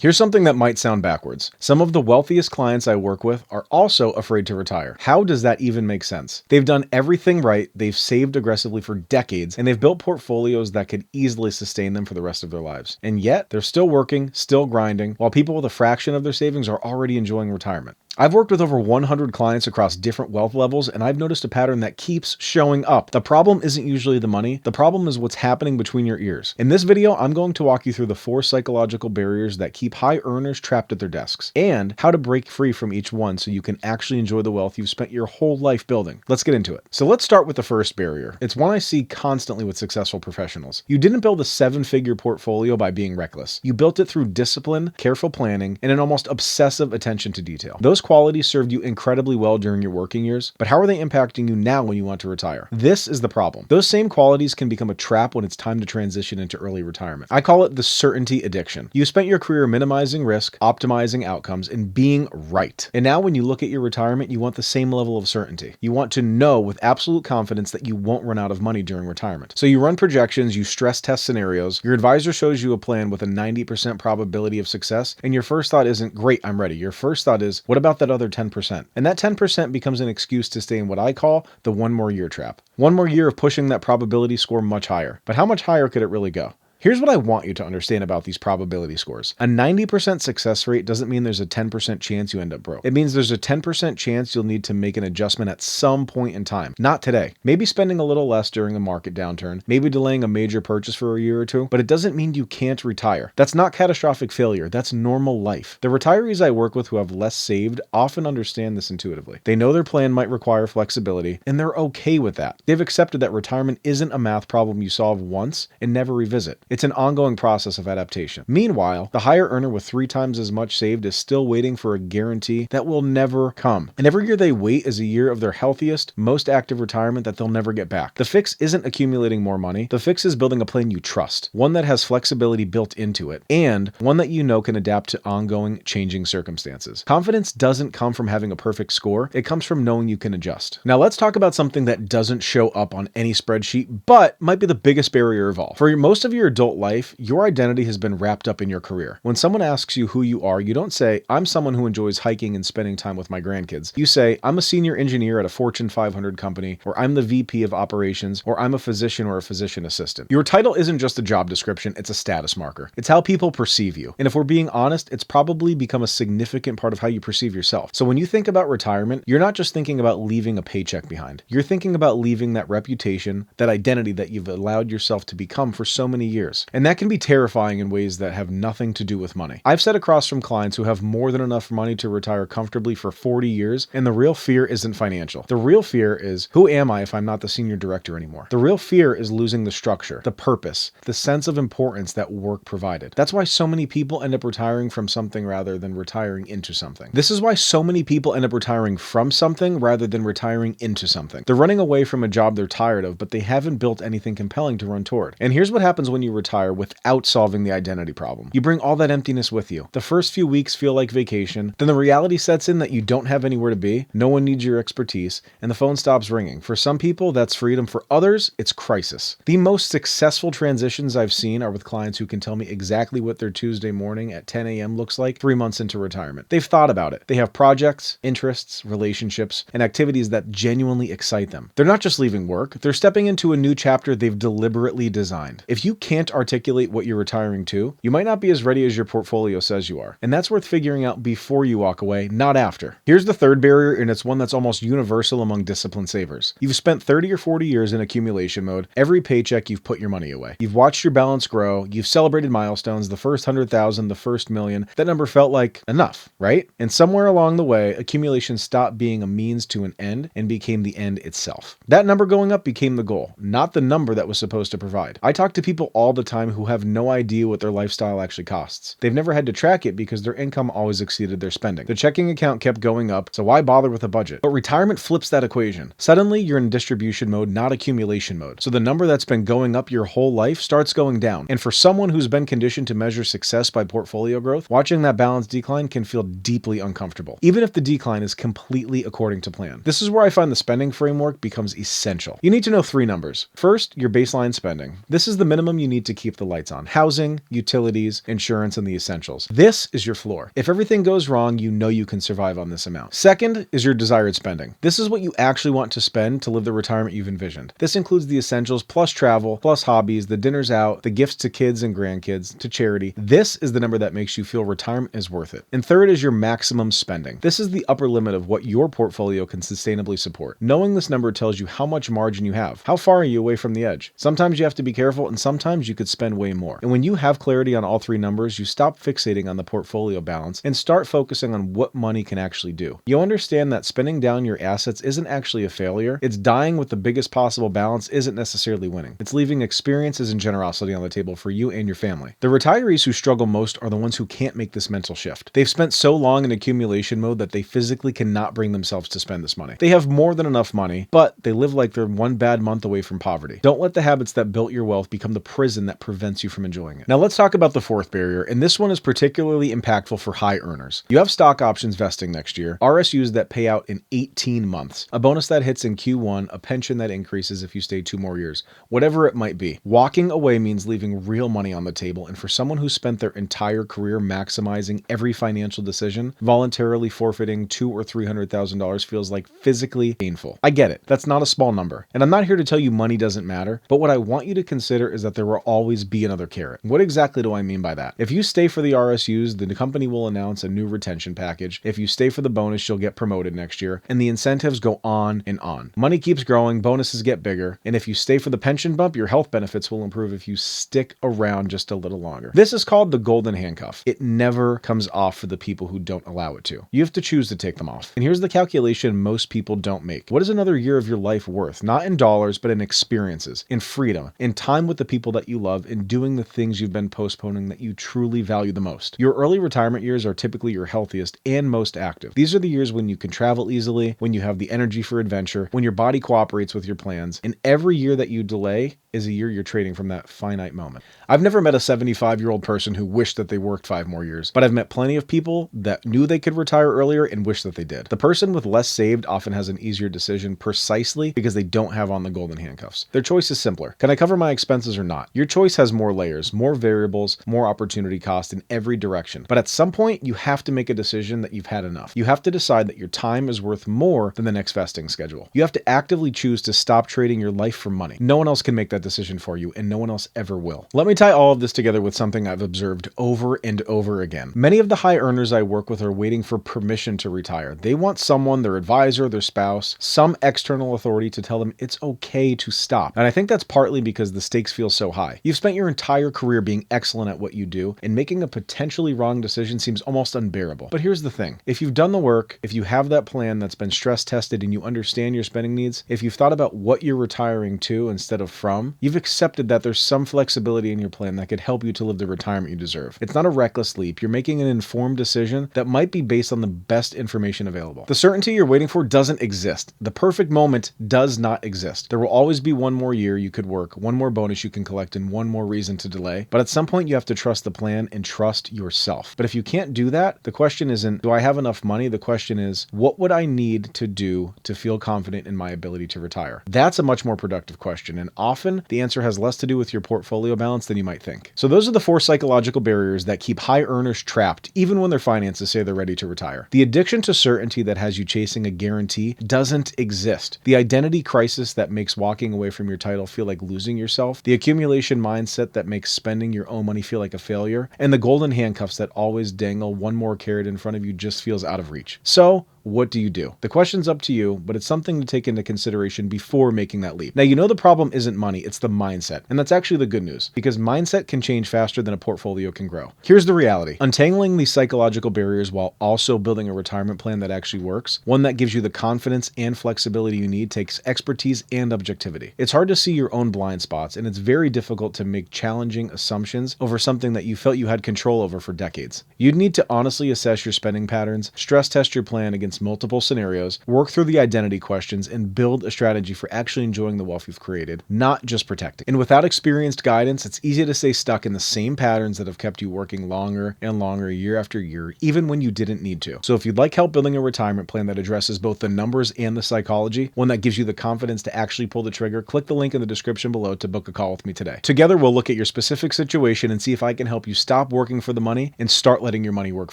Here's something that might sound backwards. Some of the wealthiest clients I work with are also afraid to retire. How does that even make sense? They've done everything right, they've saved aggressively for decades, and they've built portfolios that could easily sustain them for the rest of their lives. And yet, they're still working, still grinding, while people with a fraction of their savings are already enjoying retirement. I've worked with over 100 clients across different wealth levels, and I've noticed a pattern that keeps showing up. The problem isn't usually the money, the problem is what's happening between your ears. In this video, I'm going to walk you through the 4 psychological barriers that keep high earners trapped at their desks, and how to break free from each one so you can actually enjoy the wealth you've spent your whole life building. Let's get into it. So let's start with the first barrier. It's one I see constantly with successful professionals. You didn't build a 7-figure portfolio by being reckless. You built it through discipline, careful planning, and an almost obsessive attention to detail. Those qualities served you incredibly well during your working years, but how are they impacting you now when you want to retire? This is the problem. Those same qualities can become a trap when it's time to transition into early retirement. I call it the certainty addiction. You spent your career minimizing risk, optimizing outcomes, and being right. And now when you look at your retirement, you want the same level of certainty. You want to know with absolute confidence that you won't run out of money during retirement. So you run projections, you stress test scenarios, your advisor shows you a plan with a 90% probability of success, and your first thought isn't, great, I'm ready. Your first thought is, what about that other 10%? And that 10% becomes an excuse to stay in what I call the 1 more year trap. 1 more year of pushing that probability score much higher. But how much higher could it really go? Here's what I want you to understand about these probability scores. A 90% success rate doesn't mean there's a 10% chance you end up broke. It means there's a 10% chance you'll need to make an adjustment at some point in time. Not today. Maybe spending a little less during a market downturn, maybe delaying a major purchase for a year or two, but it doesn't mean you can't retire. That's not catastrophic failure. That's normal life. The retirees I work with who have less saved often understand this intuitively. They know their plan might require flexibility, and they're okay with that. They've accepted that retirement isn't a math problem you solve once and never revisit. It's an ongoing process of adaptation. Meanwhile, the higher earner with 3 times as much saved is still waiting for a guarantee that will never come. And every year they wait is a year of their healthiest, most active retirement that they'll never get back. The fix isn't accumulating more money. The fix is building a plan you trust, one that has flexibility built into it, and one that you know can adapt to ongoing, changing circumstances. Confidence doesn't come from having a perfect score. It comes from knowing you can adjust. Now let's talk about something that doesn't show up on any spreadsheet, but might be the biggest barrier of all. For most of your adult life, your identity has been wrapped up in your career. When someone asks you who you are, you don't say, I'm someone who enjoys hiking and spending time with my grandkids. You say, I'm a senior engineer at a Fortune 500 company, or I'm the VP of operations, or I'm a physician or a physician assistant. Your title isn't just a job description, it's a status marker. It's how people perceive you. And if we're being honest, it's probably become a significant part of how you perceive yourself. So when you think about retirement, you're not just thinking about leaving a paycheck behind. You're thinking about leaving that reputation, that identity that you've allowed yourself to become for so many years. And that can be terrifying in ways that have nothing to do with money. I've sat across from clients who have more than enough money to retire comfortably for 40 years, and the real fear isn't financial. The real fear is, who am I if I'm not the senior director anymore? The real fear is losing the structure, the purpose, the sense of importance that work provided. That's why so many people end up retiring from something rather than retiring into something. This is why so many people end up retiring from something rather than retiring into something. They're running away from a job they're tired of, but they haven't built anything compelling to run toward. And here's what happens when you retire without solving the identity problem. You bring all that emptiness with you. The first few weeks feel like vacation, then the reality sets in that you don't have anywhere to be, no one needs your expertise, and the phone stops ringing. For some people, that's freedom. For others, it's crisis. The most successful transitions I've seen are with clients who can tell me exactly what their Tuesday morning at 10 a.m. looks like 3 months into retirement. They've thought about it. They have projects, interests, relationships, and activities that genuinely excite them. They're not just leaving work, they're stepping into a new chapter they've deliberately designed. If you can't articulate what you're retiring to, you might not be as ready as your portfolio says you are. And that's worth figuring out before you walk away, not after. Here's the third barrier, and it's one that's almost universal among disciplined savers. You've spent 30 or 40 years in accumulation mode. Every paycheck, you've put your money away. You've watched your balance grow. You've celebrated milestones, the first 100,000, the first million. That number felt like enough, right? And somewhere along the way, accumulation stopped being a means to an end and became the end itself. That number going up became the goal, not the number that was supposed to provide. I talk to people all the time who have no idea what their lifestyle actually costs. They've never had to track it because their income always exceeded their spending. The checking account kept going up, so why bother with a budget? But retirement flips that equation. Suddenly, you're in distribution mode, not accumulation mode. So the number that's been going up your whole life starts going down. And for someone who's been conditioned to measure success by portfolio growth, watching that balance decline can feel deeply uncomfortable, even if the decline is completely according to plan. This is where I find the spending framework becomes essential. You need to know 3 numbers. First, your baseline spending. This is the minimum you need need to keep the lights on: housing, utilities, insurance, and the essentials. This is your floor. If everything goes wrong, you know you can survive on this amount. Second is your desired spending. This is what you actually want to spend to live the retirement you've envisioned. This includes the essentials plus travel, plus hobbies, the dinners out, the gifts to kids and grandkids, to charity. This is the number that makes you feel retirement is worth it. And third is your maximum spending. This is the upper limit of what your portfolio can sustainably support. Knowing this number tells you how much margin you have. How far are you away from the edge? Sometimes you have to be careful, and sometimes you could spend way more. And when you have clarity on all three numbers, you stop fixating on the portfolio balance and start focusing on what money can actually do. You'll understand that spending down your assets isn't actually a failure. It's dying with the biggest possible balance isn't necessarily winning. It's leaving experiences and generosity on the table for you and your family. The retirees who struggle most are the ones who can't make this mental shift. They've spent so long in accumulation mode that they physically cannot bring themselves to spend this money. They have more than enough money, but they live like they're one bad month away from poverty. Don't let the habits that built your wealth become the prison that prevents you from enjoying it. Now let's talk about the fourth barrier, and this one is particularly impactful for high earners. You have stock options vesting next year, RSUs that pay out in 18 months, a bonus that hits in Q1, a pension that increases if you stay 2 more years, whatever it might be. Walking away means leaving real money on the table, and for someone who spent their entire career maximizing every financial decision, voluntarily forfeiting $200,000 or $300,000 feels like physically painful. I get it. That's not a small number. And I'm not here to tell you money doesn't matter, but what I want you to consider is that there will always be another carrot. What exactly do I mean by that? If you stay for the RSUs, the company will announce a new retention package. If you stay for the bonus, you'll get promoted next year, and the incentives go on and on. Money keeps growing, bonuses get bigger, and if you stay for the pension bump, your health benefits will improve if you stick around just a little longer. This is called the golden handcuff. It never comes off for the people who don't allow it to. You have to choose to take them off. And here's the calculation most people don't make. What is another year of your life worth? Not in dollars, but in experiences, in freedom, in time with the people that you love, in doing the things you've been postponing that you truly value the most. Your early retirement years are typically your healthiest and most active. These are the years when you can travel easily, when you have the energy for adventure, when your body cooperates with your plans, and every year that you delay is a year you're trading from that finite moment. I've never met a 75-year-old person who wished that they worked 5 more years, but I've met plenty of people that knew they could retire earlier and wish that they did. The person with less saved often has an easier decision precisely because they don't have on the golden handcuffs. Their choice is simpler. Can I cover my expenses or not? Your choice has more layers, more variables, more opportunity cost in every direction. But at some point, you have to make a decision that you've had enough. You have to decide that your time is worth more than the next vesting schedule. You have to actively choose to stop trading your life for money. No one else can make that decision for you, and no one else ever will. Let me tie all of this together with something I've observed over and over again. Many of the high earners I work with are waiting for permission to retire. They want someone, their advisor, their spouse, some external authority to tell them it's okay to stop. And I think that's partly because the stakes feel so high. You've spent your entire career being excellent at what you do, and making a potentially wrong decision seems almost unbearable. But here's the thing. If you've done the work, if you have that plan that's been stress tested and you understand your spending needs, if you've thought about what you're retiring to instead of from, you've accepted that there's some flexibility in your plan that could help you to live the retirement you deserve. It's not a reckless leap. You're making an informed decision that might be based on the best information available. The certainty you're waiting for doesn't exist. The perfect moment does not exist. There will always be one more year you could work, one more bonus you can collect, and one more reason to delay. But at some point, you have to trust the plan and trust yourself. But if you can't do that, the question isn't, do I have enough money? The question is, what would I need to do to feel confident in my ability to retire? That's a much more productive question, and often the answer has less to do with your portfolio balance than you might think. So those are the 4 psychological barriers that keep high earners trapped even when their finances say they're ready to retire. The addiction to certainty that has you chasing a guarantee doesn't exist. The identity crisis that makes walking away from your title feel like losing yourself. The accumulation mindset that makes spending your own money feel like a failure. And the golden handcuffs that always dangle one more carrot in front of you just feels out of reach. So what do you do? The question's up to you, but it's something to take into consideration before making that leap. Now, you know the problem isn't money, it's the mindset. And that's actually the good news, because mindset can change faster than a portfolio can grow. Here's the reality. Untangling these psychological barriers while also building a retirement plan that actually works, one that gives you the confidence and flexibility you need, takes expertise and objectivity. It's hard to see your own blind spots, and it's very difficult to make challenging assumptions over something that you felt you had control over for decades. You'd need to honestly assess your spending patterns, stress test your plan against multiple scenarios, work through the identity questions, and build a strategy for actually enjoying the wealth you've created, not just just protecting. And without experienced guidance, it's easy to stay stuck in the same patterns that have kept you working longer and longer year after year, even when you didn't need to. So if you'd like help building a retirement plan that addresses both the numbers and the psychology, one that gives you the confidence to actually pull the trigger, click the link in the description below to book a call with me today. Together, we'll look at your specific situation and see if I can help you stop working for the money and start letting your money work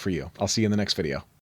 for you. I'll see you in the next video.